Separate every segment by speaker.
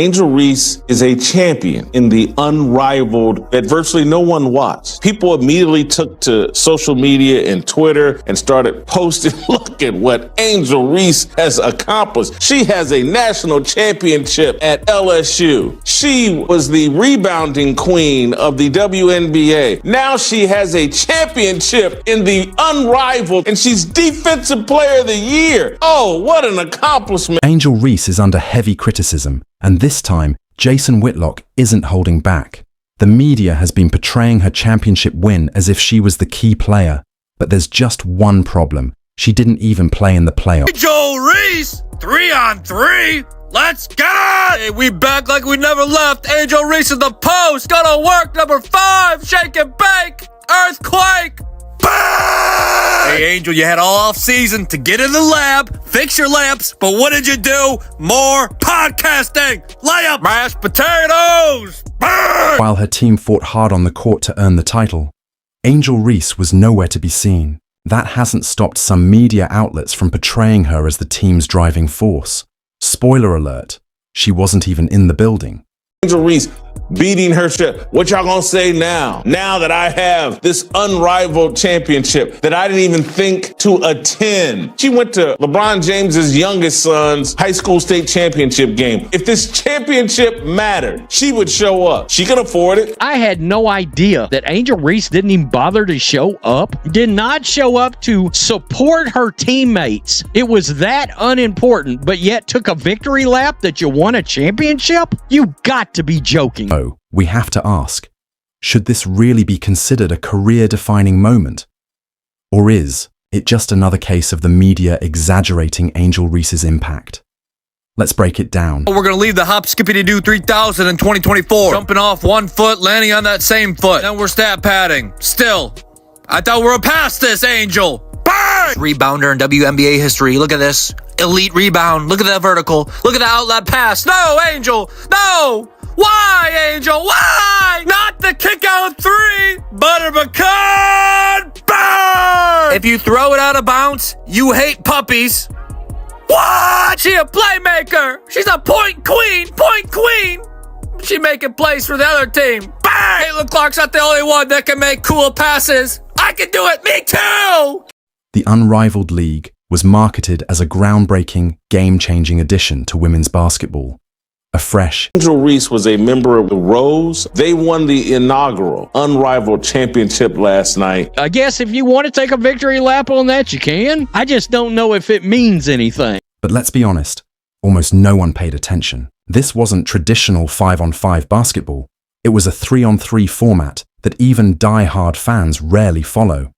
Speaker 1: Angel Reese is a champion in the unrivaled that virtually no one watched. People immediately took to social media and Twitter and started posting, look at what Angel Reese has accomplished. She has a national championship at LSU. She was the rebounding queen of the WNBA. Now she has a championship in the unrivaled, and she's Defensive Player of the Year. Oh, what an accomplishment.
Speaker 2: Angel Reese is under heavy criticism, and this time, Jason Whitlock isn't holding back. The media has been portraying her championship win as if she was the key player. But there's just one problem. She didn't even play in the playoffs.
Speaker 3: Angel Reese, 3-on-3. Let's get it! Hey, we back like we never left. Angel Reese in the post. Gonna work number 5. Shake and bake. Earthquake. Bang! Hey, Angel, you had all off season to get in the lab, fix your lamps, but what did you do? More podcasting. Layup. Mashed potatoes. Bang!
Speaker 2: While her team fought hard on the court to earn the title, Angel Reese was nowhere to be seen. That hasn't stopped some media outlets from portraying her as the team's driving force. Spoiler alert, she wasn't even in the building.
Speaker 1: Angel Reese beating her shit. What y'all gonna say now? Now that I have this unrivaled championship that I didn't even think to attend. She went to LeBron James's youngest son's high school state championship game. If this championship mattered, she would show up. She could afford it.
Speaker 4: I had no idea that Angel Reese didn't even bother to show up. Did not show up to support her teammates. It was that unimportant, but yet took a victory lap that you won a championship? You got to be joking.
Speaker 2: So, we have to ask, should this really be considered a career-defining moment? Or is it just another case of the media exaggerating Angel Reese's impact? Let's break it down.
Speaker 3: We're going to leave the hop skippity do 3000 in 2024. Jumping off one foot, landing on that same foot. Then we're stat padding. Still, I thought we were past this, Angel. Bang! Rebounder in WNBA history. Look at this. Elite rebound. Look at that vertical. Look at the outlet pass. No, Angel. No. Why, Angel? Why? Not the kick out 3. Butter pecan. Bang! If you throw it out of bounds, you hate puppies. What? She a playmaker. She's a point queen. Point queen. She making plays for the other team. Bang! Caitlin Clark's not the only one that can make cool passes. I can do it. Me too.
Speaker 2: The unrivaled league was marketed as a groundbreaking, game-changing addition to women's basketball. A fresh
Speaker 1: Angel Reese was a member of the Rose. They won the inaugural unrivaled championship last night.
Speaker 4: I guess if you want to take a victory lap on that, you can. I just don't know if it means anything.
Speaker 2: But let's be honest, almost no one paid attention. This wasn't traditional 5-on-5 basketball. It was a 3-on-3 format that even die-hard fans rarely follow.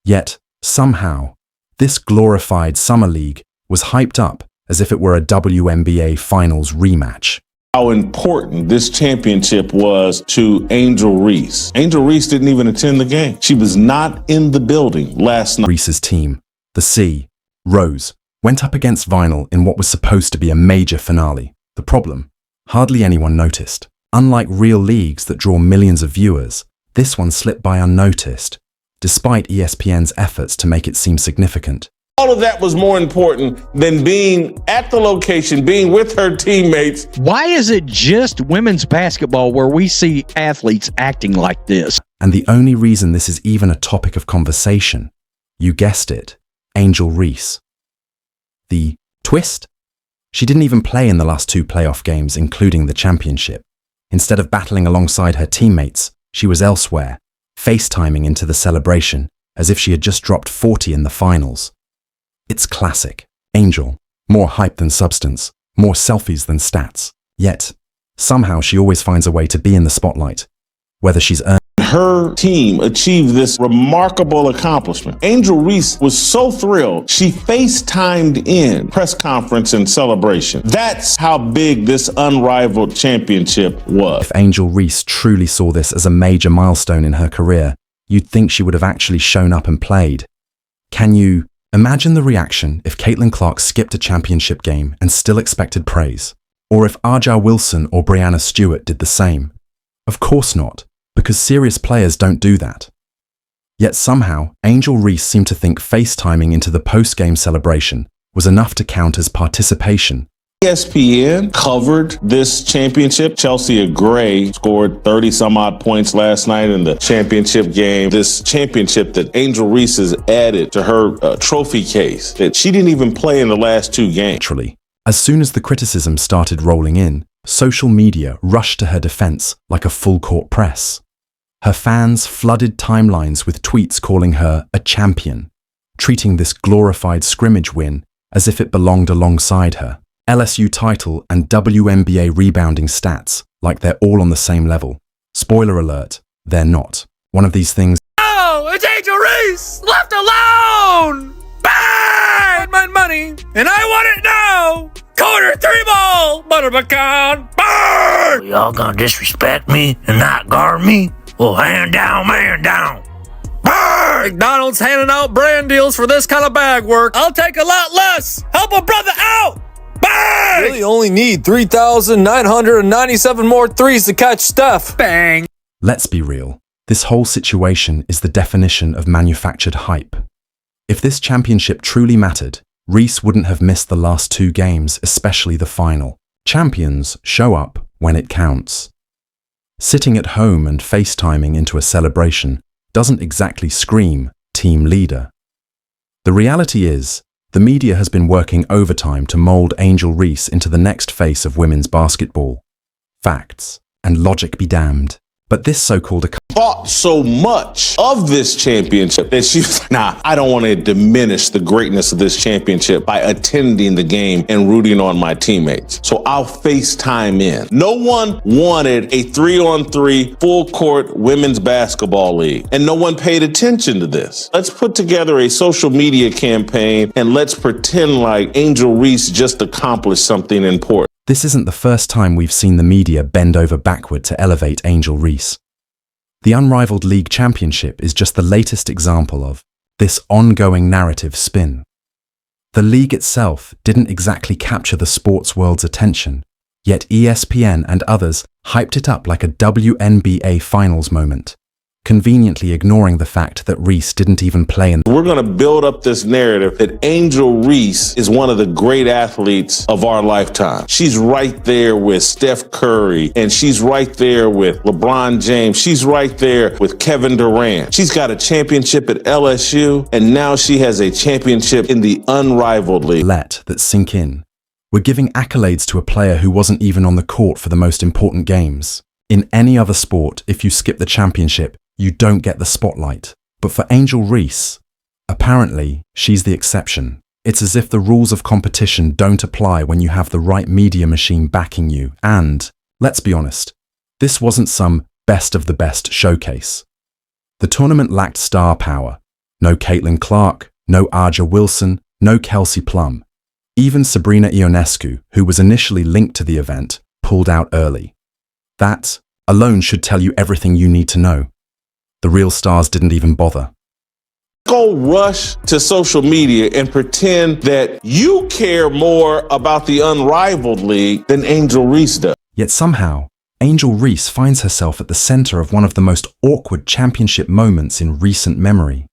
Speaker 2: Yet, somehow, this glorified summer league was hyped up as if it were a WNBA finals rematch.
Speaker 1: How important this championship was to Angel Reese. Angel Reese didn't even attend the game. She was not in the building last night.
Speaker 2: Reese's team, the C, Rose, went up against Vinyl in what was supposed to be a major finale. The problem? Hardly anyone noticed. Unlike real leagues that draw millions of viewers, this one slipped by unnoticed, despite ESPN's efforts to make it seem significant.
Speaker 1: All of that was more important than being at the location, being with her teammates.
Speaker 4: Why is it just women's basketball where we see athletes acting like this?
Speaker 2: And the only reason this is even a topic of conversation, you guessed it, Angel Reese. The twist? She didn't even play in the last 2 playoff games, including the championship. Instead of battling alongside her teammates, she was elsewhere, FaceTiming into the celebration, as if she had just dropped 40 in the finals. It's classic. Angel, more hype than substance, more selfies than stats. Yet, somehow she always finds a way to be in the spotlight, whether she's earned.
Speaker 1: Her team achieved this remarkable accomplishment. Angel Reese was so thrilled, she FaceTimed in press conference and celebration. That's how big this unrivaled championship was.
Speaker 2: If Angel Reese truly saw this as a major milestone in her career, you'd think she would have actually shown up and played. Can you imagine the reaction if Caitlin Clark skipped a championship game and still expected praise? Or if Arja Wilson or Brianna Stewart did the same? Of course not, because serious players don't do that. Yet somehow, Angel Reese seemed to think FaceTiming into the post-game celebration was enough to count as participation,
Speaker 1: ESPN covered this championship. Chelsea Gray scored 30-some-odd points last night in the championship game. This championship that Angel Reese has added to her trophy case that she didn't even play in the last two games.
Speaker 2: Naturally, as soon as the criticism started rolling in, social media rushed to her defense like a full-court press. Her fans flooded timelines with tweets calling her a champion, treating this glorified scrimmage win as if it belonged alongside her. LSU title and WNBA rebounding stats like they're all on the same level. Spoiler alert, they're not. One of these things.
Speaker 3: Oh, it's Angel Reese! Left alone! Bang! My money, and I want it now! Quarter three ball! Butter pecan! Burn!
Speaker 5: Y'all gonna disrespect me and not guard me? Well, hand down, man down.
Speaker 3: Burn! McDonald's handing out brand deals for this kind of bag work. I'll take a lot less! Help a brother out! Bang!
Speaker 6: Really only need 3,997 more threes to catch Steph.
Speaker 3: Bang!
Speaker 2: Let's be real. This whole situation is the definition of manufactured hype. If this championship truly mattered, Reese wouldn't have missed the last two games, especially the final. Champions show up when it counts. Sitting at home and FaceTiming into a celebration doesn't exactly scream team leader. The reality is, the media has been working overtime to mold Angel Reese into the next face of women's basketball. Facts and logic be damned. But this so-called
Speaker 1: thought so much of this championship that she was like, nah, I don't want to diminish the greatness of this championship by attending the game and rooting on my teammates. So I'll FaceTime in. No one wanted a 3-on-3 full-court women's basketball league, and no one paid attention to this. Let's put together a social media campaign and let's pretend like Angel Reese just accomplished something important.
Speaker 2: This isn't the first time we've seen the media bend over backward to elevate Angel Reese. The unrivaled league championship is just the latest example of this ongoing narrative spin. The league itself didn't exactly capture the sports world's attention, yet ESPN and others hyped it up like a WNBA finals moment, conveniently ignoring the fact that Reese didn't even play in.
Speaker 1: We're going to build up this narrative that Angel Reese is one of the great athletes of our lifetime. She's right there with Steph Curry, and she's right there with LeBron James. She's right there with Kevin Durant. She's got a championship at LSU, and now she has a championship in the unrivaled league.
Speaker 2: Let that sink in. We're giving accolades to a player who wasn't even on the court for the most important games. In any other sport, if you skip the championship, you don't get the spotlight. But for Angel Reese, apparently, she's the exception. It's as if the rules of competition don't apply when you have the right media machine backing you. And, let's be honest, this wasn't some best of the best showcase. The tournament lacked star power. No Caitlin Clark, no Aja Wilson, no Kelsey Plum. Even Sabrina Ionescu, who was initially linked to the event, pulled out early. That alone should tell you everything you need to know. The real stars didn't even bother.
Speaker 1: Go rush to social media and pretend that you care more about the unrivaled league than Angel Reese does.
Speaker 2: Yet somehow, Angel Reese finds herself at the center of one of the most awkward championship moments in recent memory.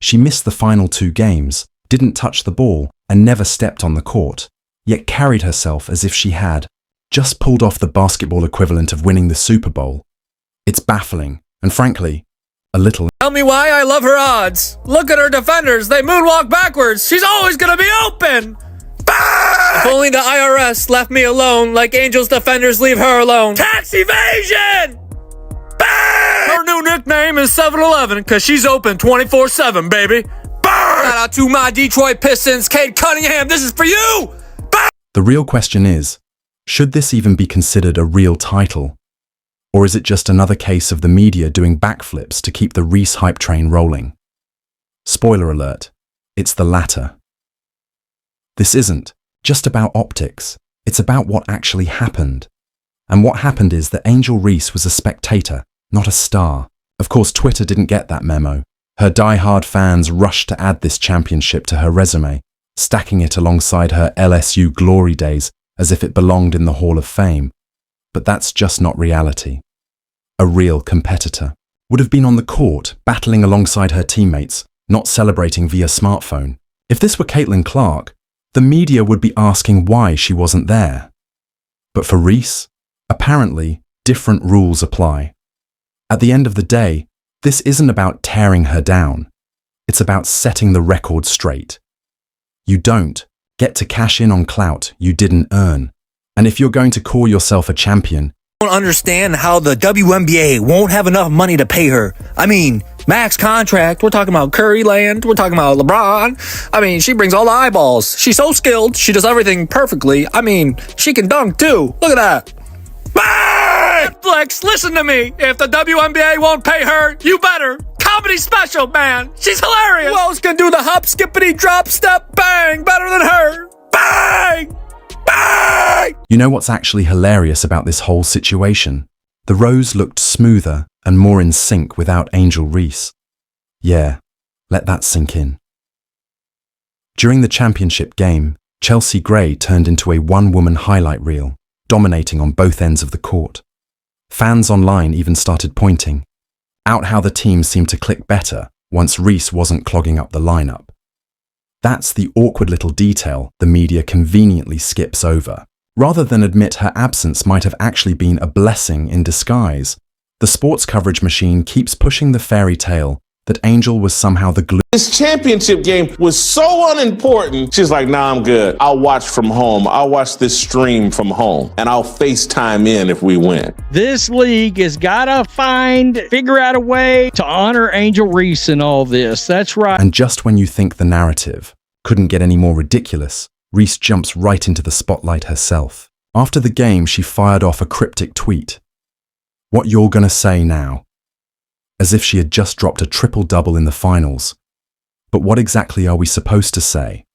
Speaker 2: She missed the final two games, didn't touch the ball, and never stepped on the court, yet carried herself as if she had just pulled off the basketball equivalent of winning the Super Bowl. It's baffling, and frankly, a little.
Speaker 3: Tell me why I love her odds. Look at her defenders. They moonwalk backwards. She's always going to be open. Bang! If only the IRS left me alone like Angel's defenders leave her alone. Tax evasion! Bang! Her new nickname is 7-Eleven because she's open 24/7, baby. Bang! Shout out to my Detroit Pistons, Cade Cunningham. This is for you. Bang!
Speaker 2: The real question is, should this even be considered a real title? Or is it just another case of the media doing backflips to keep the Reese hype train rolling? Spoiler alert, it's the latter. This isn't just about optics, it's about what actually happened. And what happened is that Angel Reese was a spectator, not a star. Of course, Twitter didn't get that memo. Her die-hard fans rushed to add this championship to her resume, stacking it alongside her LSU glory days as if it belonged in the Hall of Fame. But that's just not reality. A real competitor would have been on the court, battling alongside her teammates, not celebrating via smartphone. If this were Caitlin Clark, the media would be asking why she wasn't there. But for Reese, apparently, different rules apply. At the end of the day, this isn't about tearing her down. It's about setting the record straight. You don't get to cash in on clout you didn't earn. And if you're going to call yourself a champion,
Speaker 3: I don't understand how the WNBA won't have enough money to pay her. I mean, max contract. We're talking about Curry land. We're talking about LeBron. I mean, she brings all the eyeballs. She's so skilled. She does everything perfectly. I mean, she can dunk too. Look at that. Bang! Netflix, listen to me. If the WNBA won't pay her, you better. Comedy special, man. She's hilarious. Who else can do the hop, skippity, drop, step, bang better than her? Bang! Bang!
Speaker 2: you know what's actually hilarious about this whole situation? The rows looked smoother and more in sync without Angel Reese. Yeah, let that sink in. During the championship game, Chelsea Gray turned into a one-woman highlight reel, dominating on both ends of the court. Fans online even started pointing out how the team seemed to click better once Reese wasn't clogging up the lineup. That's the awkward little detail the media conveniently skips over. Rather than admit her absence might have actually been a blessing in disguise, the sports coverage machine keeps pushing the fairy tale that Angel was somehow the glue.
Speaker 1: This championship game was so unimportant. She's like, nah, I'm good. I'll watch from home. I'll watch this stream from home, and I'll FaceTime in if we win.
Speaker 4: This league has got to figure out a way to honor Angel Reese in all this. That's right.
Speaker 2: And just when you think the narrative couldn't get any more ridiculous, Reese jumps right into the spotlight herself. After the game, she fired off a cryptic tweet. "What you're gonna say now?" As if she had just dropped a triple-double in the finals. But what exactly are we supposed to say?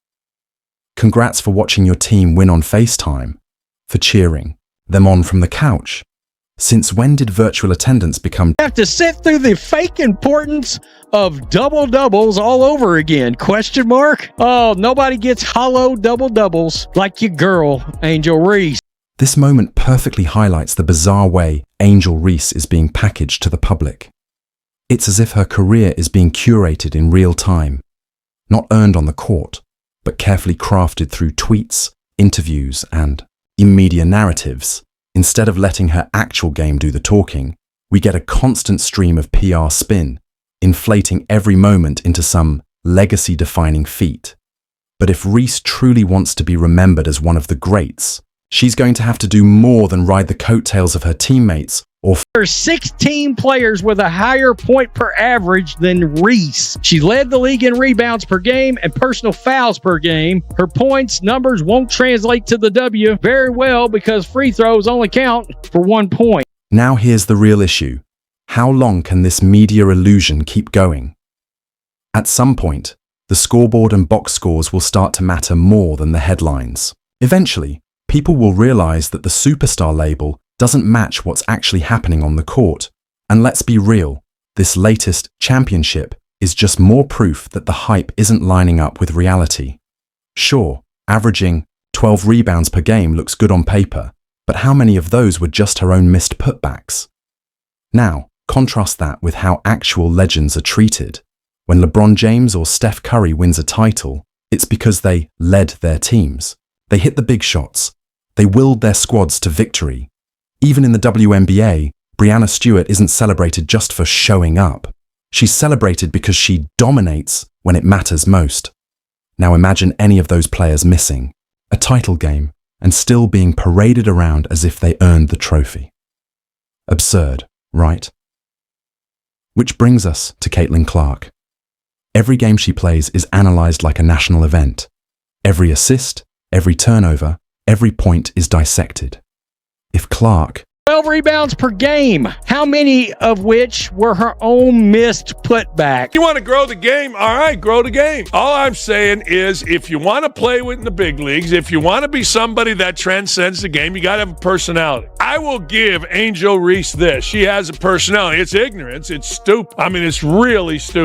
Speaker 2: Congrats for watching your team win on FaceTime, for cheering them on from the couch. Since when did virtual attendance become...
Speaker 4: Have to sit through the fake importance of double-doubles all over again? Question mark? Oh, nobody gets hollow double-doubles like your girl, Angel Reese.
Speaker 2: This moment perfectly highlights the bizarre way Angel Reese is being packaged to the public. It's as if her career is being curated in real time, not earned on the court, but carefully crafted through tweets, interviews, and in-media narratives. Instead of letting her actual game do the talking, we get a constant stream of PR spin, inflating every moment into some legacy-defining feat. But if Reese truly wants to be remembered as one of the greats, she's going to have to do more than ride the coattails of her teammates or...
Speaker 4: There's 16 players with a higher point per average than Reese. She led the league in rebounds per game and personal fouls per game. Her points numbers won't translate to the W very well because free throws only count for 1 point.
Speaker 2: Now here's the real issue. How long can this media illusion keep going? At some point, the scoreboard and box scores will start to matter more than the headlines. Eventually, people will realize that the superstar label doesn't match what's actually happening on the court. And let's be real, this latest championship is just more proof that the hype isn't lining up with reality. Sure, averaging 12 rebounds per game looks good on paper, but how many of those were just her own missed putbacks? Now, contrast that with how actual legends are treated. When LeBron James or Steph Curry wins a title, it's because they led their teams. They hit the big shots. They willed their squads to victory. Even in the WNBA, Breanna Stewart isn't celebrated just for showing up. She's celebrated because she dominates when it matters most. Now imagine any of those players missing a title game and still being paraded around as if they earned the trophy. Absurd, right? Which brings us to Caitlin Clark. Every game she plays is analyzed like a national event. Every assist, every turnover, every point is dissected. If Clark...
Speaker 4: 12 rebounds per game, how many of which were her own missed putback?
Speaker 7: You want to grow the game? All right, grow the game. All I'm saying is if you want to play in the big leagues, if you want to be somebody that transcends the game, you got to have a personality. I will give Angel Reese this. She has a personality. It's ignorance. It's stupid. I mean, it's really stupid.